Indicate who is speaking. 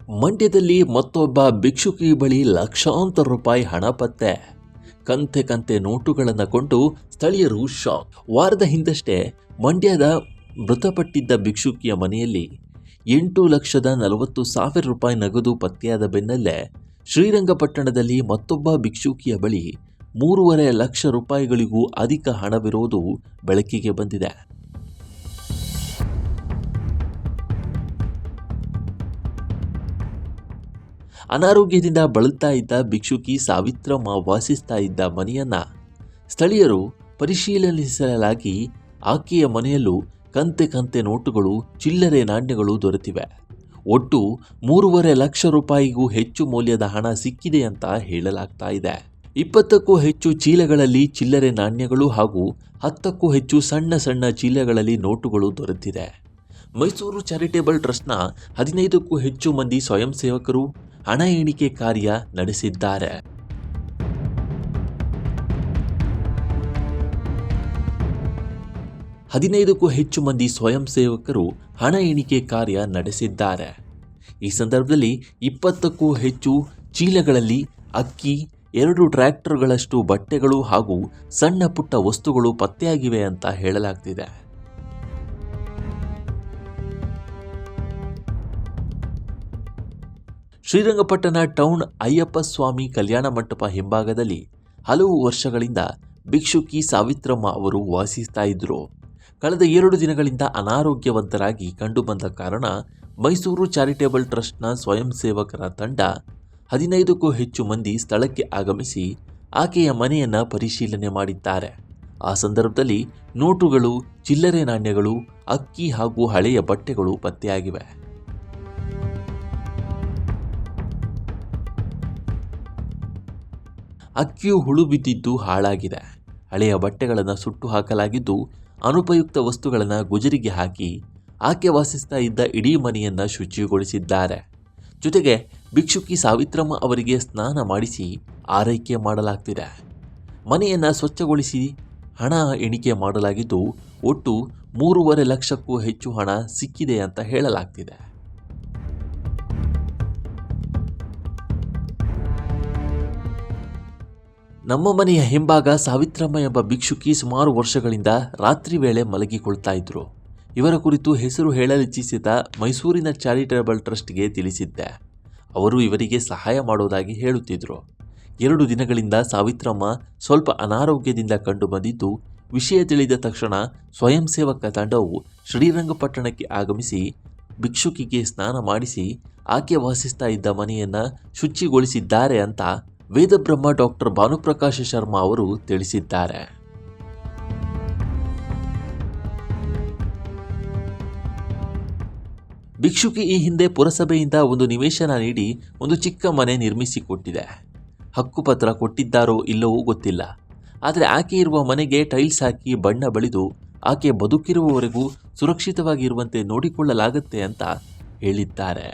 Speaker 1: ಮಂಡ್ಯದಲ್ಲಿ ಮತ್ತೊಬ್ಬ ಭಿಕ್ಷುಕಿ ಬಳಿ ಲಕ್ಷಾಂತರ ರೂಪಾಯಿ ಹಣ ಪತ್ತೆ. ಕಂತೆ ಕಂತೆ ನೋಟುಗಳನ್ನು ಕೊಂಡು ಸ್ಥಳೀಯರು ಶಾಕ್. ವಾರದ ಹಿಂದಷ್ಟೇ ಮಂಡ್ಯದ ಮೃತಪಟ್ಟಿದ್ದ ಭಿಕ್ಷುಕಿಯ ಮನೆಯಲ್ಲಿ 8,40,000 ರೂಪಾಯಿ ನಗದು ಪತ್ತೆಯಾದ ಬೆನ್ನಲ್ಲೇ ಶ್ರೀರಂಗಪಟ್ಟಣದಲ್ಲಿ ಮತ್ತೊಬ್ಬ ಭಿಕ್ಷುಕಿಯ ಬಳಿ 3.5 ಲಕ್ಷ ರೂಪಾಯಿಗಳಿಗೂ ಅಧಿಕ ಹಣವಿರುವುದು ಬೆಳಕಿಗೆ ಬಂದಿದೆ. ಅನಾರೋಗ್ಯದಿಂದ ಬಳಲ್ತಾ ಇದ್ದ ಭಿಕ್ಷುಕಿ ಸಾವಿತ್ರಮ್ಮ ವಾಸಿಸ್ತಾ ಇದ್ದ ಮನೆಯನ್ನ ಸ್ಥಳೀಯರು ಪರಿಶೀಲಿಸಲಾಗಿ ಆಕೆಯ ಮನೆಯಲ್ಲೂ ಕಂತೆ ಕಂತೆ ನೋಟುಗಳು, ಚಿಲ್ಲರೆ ನಾಣ್ಯಗಳು ದೊರೆತಿವೆ. ಒಟ್ಟು 3.5 ಲಕ್ಷ ರೂಪಾಯಿಗೂ ಹೆಚ್ಚು ಮೌಲ್ಯದ ಹಣ ಸಿಕ್ಕಿದೆ ಅಂತ ಹೇಳಲಾಗ್ತಾ ಇದೆ. 20ಕ್ಕೂ ಹೆಚ್ಚು ಚೀಲಗಳಲ್ಲಿ ಚಿಲ್ಲರೆ ನಾಣ್ಯಗಳು ಹಾಗೂ 10ಕ್ಕೂ ಹೆಚ್ಚು ಸಣ್ಣ ಸಣ್ಣ ಚೀಲಗಳಲ್ಲಿ ನೋಟುಗಳು ದೊರೆತಿದೆ. ಮೈಸೂರು ಚಾರಿಟೇಬಲ್ ಟ್ರಸ್ಟ್ನ 15ಕ್ಕೂ ಹೆಚ್ಚು ಮಂದಿ ಸ್ವಯಂ ಸೇವಕರು ಹಣ ಎಣಿಕೆ ಕಾರ್ಯ ನಡೆಸಿದ್ದಾರೆ. ಹಣ ಎಣಿಕೆ ಕಾರ್ಯ ನಡೆಸಿದ್ದಾರೆ. ಈ ಸಂದರ್ಭದಲ್ಲಿ 20ಕ್ಕೂ ಹೆಚ್ಚು ಚೀಲಗಳಲ್ಲಿ ಅಕ್ಕಿ, 2 ಟ್ರ್ಯಾಕ್ಟರ್ಗಳಷ್ಟು ಬಟ್ಟೆಗಳು ಹಾಗೂ ಸಣ್ಣ ಪುಟ್ಟ ವಸ್ತುಗಳು ಪತ್ತೆಯಾಗಿವೆ ಅಂತ ಹೇಳಲಾಗ್ತಿದೆ. ಶ್ರೀರಂಗಪಟ್ಟಣ ಟೌನ್ ಅಯ್ಯಪ್ಪ ಸ್ವಾಮಿ ಕಲ್ಯಾಣ ಮಂಟಪ ಹಿಂಭಾಗದಲ್ಲಿ ಹಲವು ವರ್ಷಗಳಿಂದ ಭಿಕ್ಷುಕಿ ಸಾವಿತ್ರಮ್ಮ ಅವರು ವಾಸಿಸ್ತಾ ಇದ್ದರು. ಕಳೆದ 2 ದಿನಗಳಿಂದ ಅನಾರೋಗ್ಯವಂತರಾಗಿ ಕಂಡುಬಂದ ಕಾರಣ ಮೈಸೂರು ಚಾರಿಟೇಬಲ್ ಟ್ರಸ್ಟ್ನ ಸ್ವಯಂ ಸೇವಕರ ತಂಡ 15ಕ್ಕೂ ಹೆಚ್ಚು ಮಂದಿ ಸ್ಥಳಕ್ಕೆ ಆಗಮಿಸಿ ಆಕೆಯ ಮನೆಯನ್ನು ಪರಿಶೀಲನೆ ಮಾಡಿದ್ದಾರೆ. ಆ ಸಂದರ್ಭದಲ್ಲಿ ನೋಟುಗಳು, ಚಿಲ್ಲರೆ ನಾಣ್ಯಗಳು, ಅಕ್ಕಿ ಹಾಗೂ ಹಳೆಯ ಬಟ್ಟೆಗಳು ಪತ್ತೆಯಾಗಿವೆ. ಅಕ್ಕಿಯು ಹುಳು ಬಿದ್ದಿದ್ದು ಹಾಳಾಗಿದೆ. ಹಳೆಯ ಬಟ್ಟೆಗಳನ್ನು ಸುಟ್ಟು ಹಾಕಲಾಗಿದ್ದು, ಅನುಪಯುಕ್ತ ವಸ್ತುಗಳನ್ನು ಗುಜರಿಗೆ ಹಾಕಿ ಆಕೆ ವಾಸಿಸ್ತಾ ಇದ್ದ ಇಡೀ ಮನೆಯನ್ನು ಶುಚಿಗೊಳಿಸಿದ್ದಾರೆ. ಜೊತೆಗೆ ಭಿಕ್ಷುಕಿ ಸಾವಿತ್ರಮ್ಮ ಅವರಿಗೆ ಸ್ನಾನ ಮಾಡಿಸಿ ಆರೈಕೆ ಮಾಡಲಾಗ್ತಿದೆ. ಮನೆಯನ್ನು ಸ್ವಚ್ಛಗೊಳಿಸಿ ಹಣ ಎಣಿಕೆ ಮಾಡಲಾಗಿದ್ದು, ಒಟ್ಟು 3.5 ಲಕ್ಷಕ್ಕೂ ಹೆಚ್ಚು ಹಣ ಸಿಕ್ಕಿದೆ ಅಂತ ಹೇಳಲಾಗ್ತಿದೆ. ನಮ್ಮ ಮನೆಯ ಹಿಂಭಾಗ ಸಾವಿತ್ರಮ್ಮ ಎಂಬ ಭಿಕ್ಷುಕಿ ಸುಮಾರು ವರ್ಷಗಳಿಂದ ರಾತ್ರಿ ವೇಳೆ ಮಲಗಿಕೊಳ್ತಾ ಇದ್ರು. ಇವರ ಕುರಿತು ಹೆಸರು ಹೇಳಲಿಚ್ಛಿಸಿದ ಮೈಸೂರಿನ ಚಾರಿಟೇಬಲ್ ಟ್ರಸ್ಟ್ಗೆ ತಿಳಿಸಿದ್ದೆ. ಅವರು ಇವರಿಗೆ ಸಹಾಯ ಮಾಡೋದಾಗಿ ಹೇಳುತ್ತಿದ್ದರು. 2 ದಿನಗಳಿಂದ ಸಾವಿತ್ರಮ್ಮ ಸ್ವಲ್ಪ ಅನಾರೋಗ್ಯದಿಂದ ಕಂಡು ಬಂದಿದ್ದು, ವಿಷಯ ತಿಳಿದ ತಕ್ಷಣ ಸ್ವಯಂ ಸೇವಕ ತಂಡವು ಶ್ರೀರಂಗಪಟ್ಟಣಕ್ಕೆ ಆಗಮಿಸಿ ಭಿಕ್ಷುಕಿಗೆ ಸ್ನಾನ ಮಾಡಿಸಿ ಆಕೆ ವಾಸಿಸ್ತಾ ಇದ್ದ ಮನೆಯನ್ನು ಶುಚಿಗೊಳಿಸಿದ್ದಾರೆ ಅಂತ ವೇದಬ್ರಹ್ಮ ಡಾಕ್ಟರ್ ಭಾನುಪ್ರಕಾಶ ಶರ್ಮಾ ಅವರು ತಿಳಿಸಿದ್ದಾರೆ. ಭಿಕ್ಷುಕಿ ಈ ಹಿಂದೆ ಪುರಸಭೆಯಿಂದ ಒಂದು ನಿವೇಶನ ನೀಡಿ ಒಂದು ಚಿಕ್ಕ ಮನೆ ನಿರ್ಮಿಸಿಕೊಟ್ಟಿದೆ. ಹಕ್ಕುಪತ್ರ ಕೊಟ್ಟಿದ್ದಾರೋ ಇಲ್ಲವೋ ಗೊತ್ತಿಲ್ಲ. ಆದರೆ ಆಕೆ ಇರುವ ಮನೆಗೆ ಟೈಲ್ಸ್ ಹಾಕಿ ಬಣ್ಣ ಬಳಿದು ಆಕೆ ಬದುಕಿರುವವರೆಗೂ ಸುರಕ್ಷಿತವಾಗಿರುವಂತೆ ನೋಡಿಕೊಳ್ಳಲಾಗುತ್ತೆ ಅಂತ ಹೇಳಿದ್ದಾರೆ.